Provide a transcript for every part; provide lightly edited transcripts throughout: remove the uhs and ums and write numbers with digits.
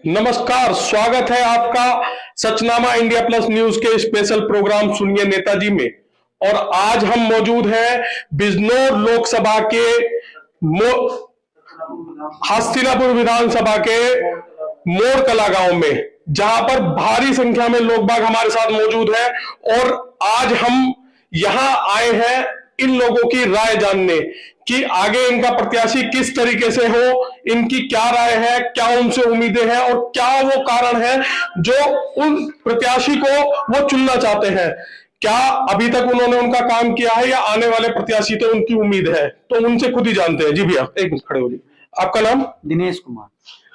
नमस्कार, स्वागत है आपका सचनामा इंडिया प्लस न्यूज के स्पेशल प्रोग्राम सुनिए नेताजी में। और आज हम मौजूद हैं बिजनौर लोकसभा के हस्तिनापुर विधानसभा के मोरकला गांव में, जहां पर भारी संख्या में लोग बाग हमारे साथ मौजूद हैं। और आज हम यहां आए हैं इन लोगों की राय जानने कि आगे इनका प्रत्याशी किस तरीके से हो, इनकी क्या राय है, क्या उनसे उम्मीदें हैं और क्या वो कारण है जो उन प्रत्याशी को वो चुनना चाहते हैं। क्या अभी तक उन्होंने उनका काम किया है या आने वाले प्रत्याशी तो उनकी उम्मीद है, तो उनसे खुद ही जानते हैं। जी भैया, एक मिनट खड़े हो जी। आपका नाम? दिनेश कुमार।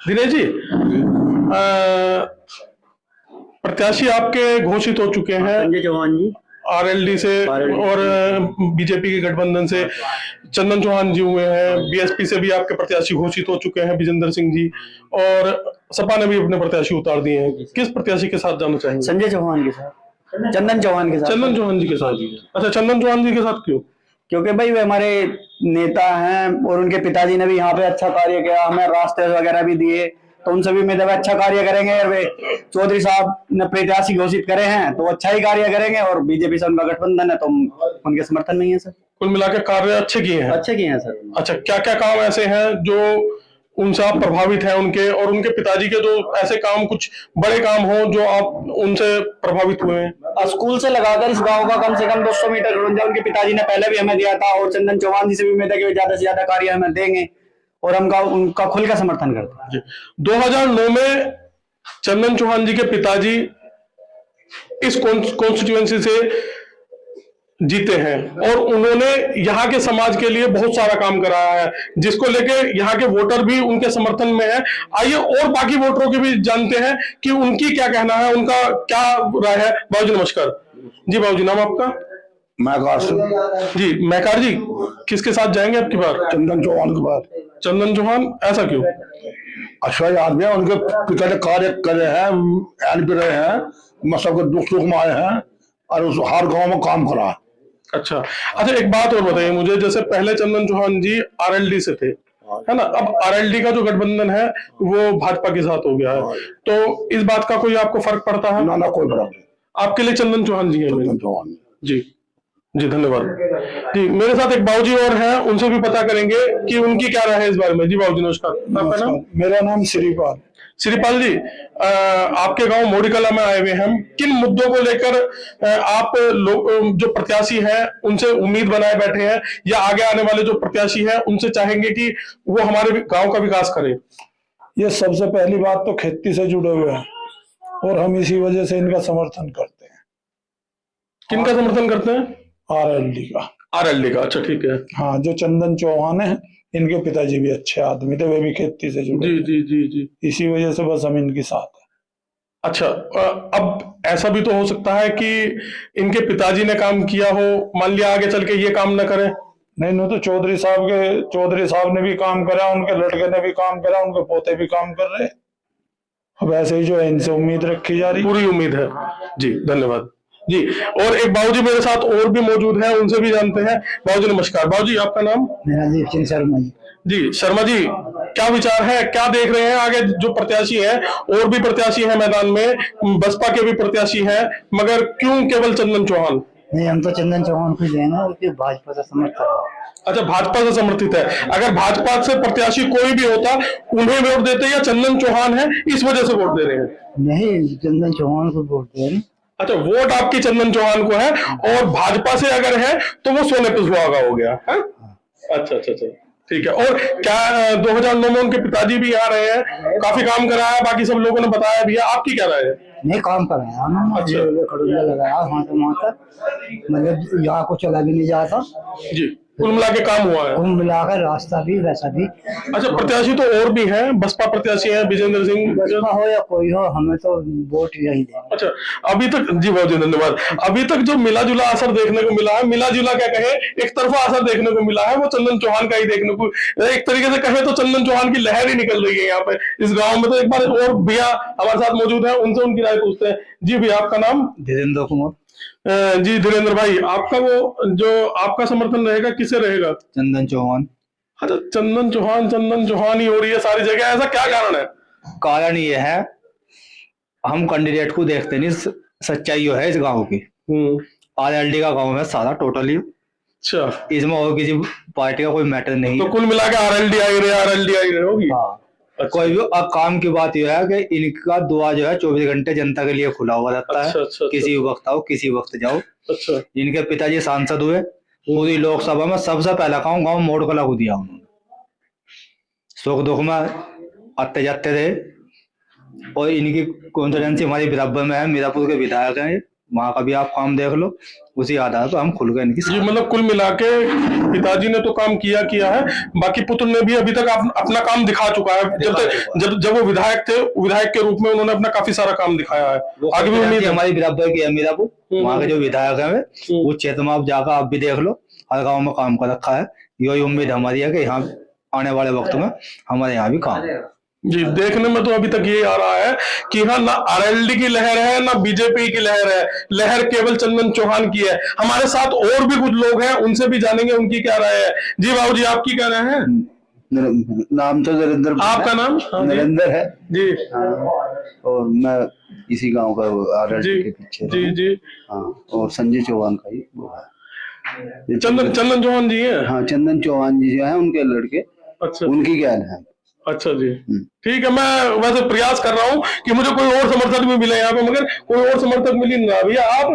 दिनेश जी, प्रत्याशी आपके घोषित हो चुके हैं संजय चौहान जी आरएलडी से और बीजेपी के गठबंधन से चंदन चौहान जी हुए हैं। बीएसपी से भी आपके प्रत्याशी घोषित हो चुके हैं विजेंद्र सिंह जी, और सपा ने भी अपने प्रत्याशी उतार दिए हैं। किस प्रत्याशी के साथ जाना चाहेंगे? संजय चौहान के साथ, चंदन चौहान के साथ। चंदन चौहान जी के साथ। अच्छा, चंदन चौहान जी के साथ क्यों? क्योंकि भाई वे हमारे नेता हैं और उनके पिताजी ने भी यहाँ पे अच्छा कार्य किया, हमें रास्ते वगैरह भी दिए, तो उनसे भी उम्मीद है अच्छा कार्य करेंगे। और वे चौधरी साहब ने प्रत्याशी घोषित करे हैं तो अच्छा ही कार्य करेंगे, और बीजेपी से उनका गठबंधन है तो उनके समर्थन में ही है सर। कुल मिलाकर कार्य अच्छे किए हैं। अच्छे किए हैं सर। अच्छा, क्या क्या काम ऐसे हैं जो उनसे आप प्रभावित हैं उनके, और उनके पिताजी के जो ऐसे काम, कुछ बड़े काम हो जो आप उनसे प्रभावित हुए हैं? स्कूल से लगाकर इस गांव का कम से कम 200 मीटर रोड उनके पिताजी ने पहले भी हमें दिया था, और चंदन चौहान जी से भी उम्मीद है कि वे ज्यादा से ज्यादा कार्य हमें देंगे और हम उनका खुल का समर्थन करते हैं। 2009 में चंदन चौहान जी के पिताजी इस कॉन्स्टिट्यूएंसी से जीते हैं और उन्होंने यहाँ के समाज के लिए बहुत सारा काम कराया है, जिसको लेके यहाँ के वोटर भी उनके समर्थन में है। आइए और बाकी वोटरों के भी जानते हैं कि उनकी क्या कहना है, उनका क्या राय है। बाबूजी नमस्कार। जी बाबूजी, नाम आपका? मैकार जी। मैकार जी, किसके साथ जाएंगे आपकी बार? चंदन चौहान के बाद। चंदन चौहान, ऐसा क्यों? अच्छा आदमी है, उनके पिता ने कार्य करे हैं, एनपी रहे हैं, सबके दुख सुख में आए हैं और उस हर गांव में काम करा। अच्छा, एक बात और बताइए मुझे, जैसे पहले चंदन चौहान जी आरएलडी से थे, है ना, अब आरएलडी का जो गठबंधन है वो भाजपा के साथ हो गया है, तो इस बात का कोई आपको फर्क पड़ता है? ना कोई फर्क नहीं। आपके लिए चंदन चौहान जी है? चंदन चौहान जी जी, धन्यवाद जी। मेरे साथ एक बाबूजी और हैं, उनसे भी पता करेंगे कि उनकी क्या राय है इस बारे में। जी बाबूजी नमस्कार। आपका नाम? मेरा नाम श्रीपाल। श्रीपाल जी, आपके गांव मोरकला में आए हुए हम, किन मुद्दों को लेकर आप लोग जो प्रत्याशी हैं उनसे उम्मीद बनाए बैठे हैं, या आगे आने वाले जो प्रत्याशी हैं उनसे चाहेंगे कि वो हमारे गांव का विकास करें? ये सबसे पहली बात तो खेती से जुड़े हुए हैं और हम इसी वजह से इनका समर्थन करते हैं। किनका समर्थन करते हैं? आरएलडी का। आरएलडी का, अच्छा ठीक है। हाँ, जो चंदन चौहान है इनके पिताजी भी अच्छे आदमी थे, वे भी खेती से जुड़े। जी जी जी जी, इसी वजह से बस हम इनके साथ हैं। अच्छा, अब ऐसा भी तो हो सकता है कि इनके पिताजी ने काम किया हो, मान लिया आगे चल के ये काम न करें। नहीं, तो चौधरी साहब ने भी काम करा, उनके लड़के ने भी काम करा, उनके पोते भी काम कर रहे। अब ऐसे ही जो है इनसे उम्मीद रखी जा रही, पूरी उम्मीद है। जी धन्यवाद जी। और एक बाबूजी मेरे साथ और भी मौजूद हैं, उनसे भी जानते हैं। बाबूजी नमस्कार। बाबूजी, आपका नाम? मेरा दीप सिंह शर्मा जी। जी शर्मा जी, क्या विचार है, क्या देख रहे हैं आगे जो प्रत्याशी है? और भी प्रत्याशी है मैदान में, बसपा के भी प्रत्याशी हैं, मगर क्यों केवल चंदन चौहान? नहीं, हम तो चंदन चौहान को देना, भाजपा से समर्थन। अच्छा, भाजपा से समर्थित है। अगर भाजपा से प्रत्याशी कोई भी होता उन्हें वोट देते, या चंदन चौहान है इस वजह से वोट दे रहे हैं? नहीं, चंदन चौहान को वोट दे रहे हैं। अच्छा, वोट आपकी चंदन चौहान को है, और भाजपा से अगर है तो वो सोने पे सुहागा हो गया है। अच्छा अच्छा अच्छा, ठीक है। और क्या 2009 में उनके पिताजी भी आ रहे हैं, काफी काम कराया, बाकी सब लोगों ने बताया भी है, आपकी क्या राय है? नहीं, काम कराया उन्होंने। अच्छा, खड़ूजा लगाया वहां से, मतलब यहाँ को चला भी नहीं जाता जी। कुल मिला के काम हुआ है, कुल मिलाकर रास्ता भी वैसा भी। अच्छा, प्रत्याशी तो और भी हैं, बसपा प्रत्याशी हैं विजेंद्र सिंह। बसपा हो या कोई हो, हमें तो वोट यही दे। अच्छा, अभी तक जी बहुत धन्यवाद। अभी तक जो मिला जुला असर देखने को मिला है, मिला जुला क्या कहे, एक तरफा असर देखने को मिला है, वो चंदन चौहान का ही देखने को, एक तरीके से कहे तो चंदन चौहान की लहर ही निकल रही है यहाँ पे इस गाँव में। तो एक बार और भैया हमारे साथ मौजूद है, उनसे उनकी राय पूछते हैं। जी भैया, आपका नाम? धीरेन्द्र कुमार। जी धीरेन्द्र भाई, आपका वो जो आपका समर्थन रहेगा किसे रहेगा? चंदन चौहान। अच्छा, चंदन चौहान ही हो रही है सारी जगह, ऐसा क्या कारण है? कारण ये है, हम कैंडिडेट को देखते नहीं, सच्चाई जो है इस गांव की। आरएलडी का गांव है सारा टोटली। अच्छा, इसमें और किसी पार्टी का कोई मैटर नहीं तो है। कुल मिला के आरएलडी आई रहे होगी। हाँ। अच्छा। कोई भी अब काम की बात यह है कि इनका दुआ जो है 24 घंटे जनता के लिए खुला हुआ रहता है। अच्छा। किसी वक्त आओ, किसी वक्त जाओ। अच्छा। इनके पिताजी सांसद हुए, पूरी लोकसभा में सबसे पहला काम गाँव मोड़ कला को दिया उन्होंने। सुख दुख में आते जाते रहे, और इनकी कॉन्स्टिट्यूएंसी हमारी बराबर में है, मीरापुर के विधायक हैं। वहां का भी आप काम देख लो, उसी आधार पर हम खुल गए इनकी। जी, मतलब कुल मिला के पिताजी ने तो काम किया है, बाकी पुत्र ने भी अभी तक अपना काम दिखा चुका है। जब वो विधायक थे, विधायक के रूप में उन्होंने अपना काफी सारा काम दिखाया है। आगे भी उम्मीद हमारी बराबर की है मीरापुर। वहाँ के जो विधायक है वो क्षेत्र में आप जाकर आप भी देख लो, हर गाँव में काम कर रखा है। यही उम्मीद हमारी है कि यहाँ आने वाले वक्त में हमारे यहाँ भी काम। जी, देखने में तो अभी तक ये आ रहा है कि हाँ, ना आरएलडी की लहर है ना बीजेपी की लहर है, लहर केवल चंदन चौहान की है। हमारे साथ और भी कुछ लोग हैं, उनसे भी जानेंगे उनकी क्या राय है। जी बाबू जी, आपकी क्या राय है? नाम तो नरेंद्र। आपका नाम? नरेंद्र है जी। और मैं इसी गांव का आरएलडी के पीछे। जी। हाँ, और संजय चौहान का ही वो है। चंदन चौहान जी है। हाँ, चंदन चौहान जी जो है उनके लड़के। अच्छा, उनकी क्या है। अच्छा जी, ठीक है। मैं वैसे प्रयास कर रहा हूँ कि मुझे कोई और समर्थक भी मिले यहाँ पे, मगर कोई और समर्थक मिल नहीं रहा। भैया आप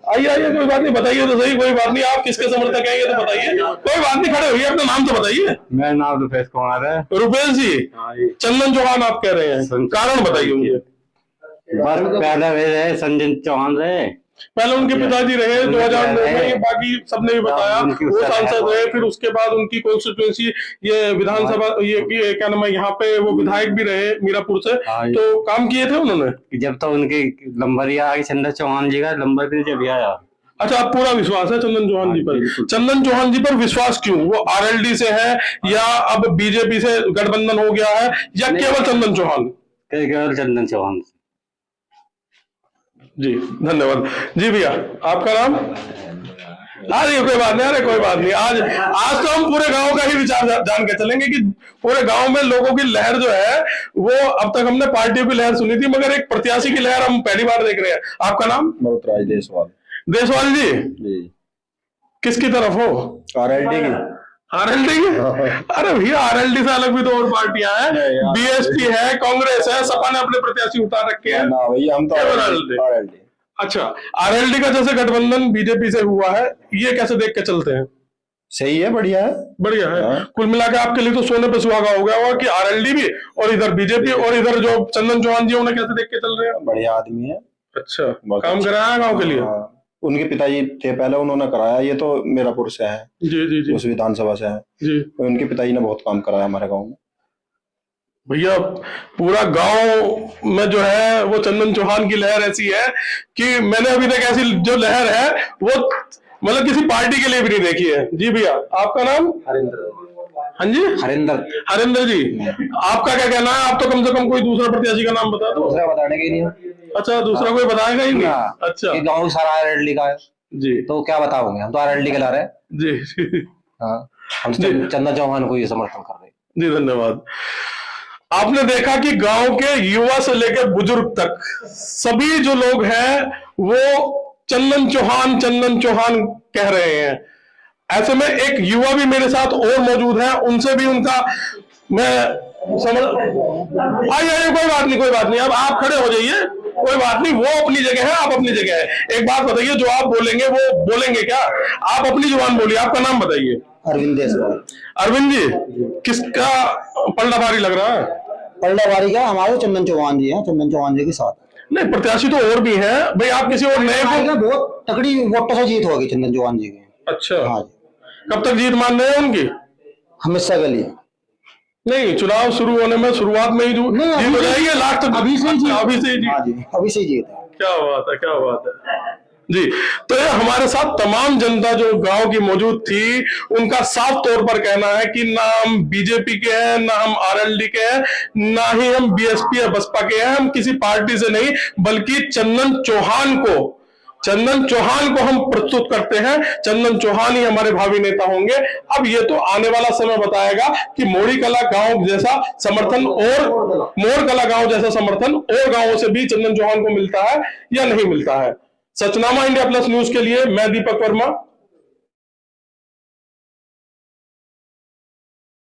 आइए, कोई बात नहीं, बताइए तो सही। कोई बात नहीं, आप किसके समर्थक हैं ये तो बताइए। कोई बात नहीं, खड़े होइए, अपना नाम तो बताइए। मेरा नाम रुपेश कुमार है। रुपेश जी, चंदन चौहान आप कह रहे हैं, कारण बताइए उनके। बस पहले रहे संजय चौहान रहे, पहले उनके पिताजी रहे 2009 में, ये बाकी सबने भी बताया। वो सांसद रहे, फिर उसके बाद उनकी कॉन्स्टिट्यूएंसी ये विधानसभा, ये क्या नाम है, यहाँ पे वो विधायक भी रहे मीरापुर से। तो काम किए थे उन्होंने। जब तक उनके नंबर आया चंदन चौहान जी का नंबर भी जब आया। अच्छा, आप पूरा विश्वास है चंदन चौहान जी पर? चंदन चौहान जी पर विश्वास क्यों? वो आरएलडी से है या अब बीजेपी से गठबंधन हो गया है, या केवल चंदन चौहान? केवल चंदन चौहान। जी, धन्यवाद। जी भैया, आपका नाम? अरे कोई बात नहीं, अरे कोई बात नहीं। आज तो हम पूरे गांव का ही विचार जान के चलेंगे कि पूरे गांव में लोगों की लहर जो है, वो अब तक हमने पार्टियों की लहर सुनी थी, मगर एक प्रत्याशी की लहर हम पहली बार देख रहे हैं। आपका नाम? मऊतराज देसवाल। देसवाल जी, किसकी तरफ हो? आरएलडी की। आरएलडी की? अरे भैया, आरएलडी से अलग भी तो और पार्टियां हैं, बीएसपी है, कांग्रेस है, सपा ने अपने प्रत्याशी उतार रखे हैं। हम तो आरएलडी। अच्छा, आरएलडी का जैसे गठबंधन बीजेपी से हुआ है, ये कैसे देख के चलते हैं? सही है, बढ़िया है, बढ़िया है। कुल मिलाकर आपके लिए तो सोने पे सुहागा हो गया होगा कि आरएलडी भी और इधर बीजेपी और इधर जो चंदन चौहान जी, उन्हें कैसे देख के चल रहे हैं? बढ़िया आदमी है। अच्छा, काम कराया गाँव के लिए? उनके पिताजी थे पहले, उन्होंने कराया। ये तो मीरापुर से है। जी। उस विधानसभा से है जी। उनके पिताजी ने बहुत काम कराया हमारे गांव में। भैया, पूरा गांव में जो है वो चंदन चौहान की लहर ऐसी है कि मैंने अभी तक ऐसी जो लहर है वो मतलब किसी पार्टी के लिए भी नहीं देखी है। जी भैया, आपका नाम? हरिंदर। हाँ जी, हरिंदर जी, आपका क्या कहना है? आप तो कम से कम कोई दूसरा प्रत्याशी का नाम बता दो। दूसरा बताने के लिए। अच्छा, दूसरा कोई बताएगा ही नहीं? अच्छा, गाँव सारा आरएलडी का है जी, तो क्या बताओगे? हम तो आरएलडी के ला रहे हैं जी। हाँ, हम चंदन चौहान को ये समर्थन कर रहे हैं। जी, धन्यवाद। आपने देखा कि गांव के युवा से लेकर बुजुर्ग तक सभी जो लोग हैं वो चंदन चौहान कह रहे हैं। ऐसे में एक युवा भी मेरे साथ और मौजूद है, उनसे भी उनका मैं समझ। आइए, कोई बात नहीं, अब आप खड़े हो जाइए, कोई बात नहीं। वो अपनी जगह है, आप अपनी जगह है। एक बात बताइए, जो आप बोलेंगे वो बोलेंगे क्या? आप अपनी जुबान बोलिए। आपका नाम बताइए। अरविंद देसवाल। अरविंद जी, किसका पलड़ा भारी लग रहा है? पलड़ा भारी का हमारे चंदन चौहान जी हैं, चंदन चौहान जी के साथ। नहीं, प्रत्याशी तो और भी हैं भाई, आप किसी और नए को? बहुत तकड़ी वोटों से जीत होगी चंदन चौहान जी की। अच्छा, हाँ जी। कब तक जीत मान रहे हैं उनकी? हमेशा के लिए नहीं, चुनाव शुरू होने में शुरुआत में ही जीत हो जाएगी, लास्ट तक? अभी से ही जीत। अभी से जीत है। क्या बात है जी। तो ये हमारे साथ तमाम जनता जो गांव की मौजूद थी, उनका साफ तौर पर कहना है कि ना हम बीजेपी के हैं, ना हम आरएलडी के हैं, ना ही हम बीएसपी या बसपा के हैं। हम किसी पार्टी से नहीं, बल्कि चंदन चौहान को चंदन चौहान को हम प्रस्तुत करते हैं। चंदन चौहान ही हमारे भावी नेता होंगे। अब ये तो आने वाला समय बताएगा कि मोड़ी कला गांव जैसा समर्थन और मोड़ कला गांव जैसा समर्थन और गांवों से भी चंदन चौहान को मिलता है या नहीं मिलता है। सचनामा इंडिया प्लस न्यूज के लिए मैं दीपक वर्मा,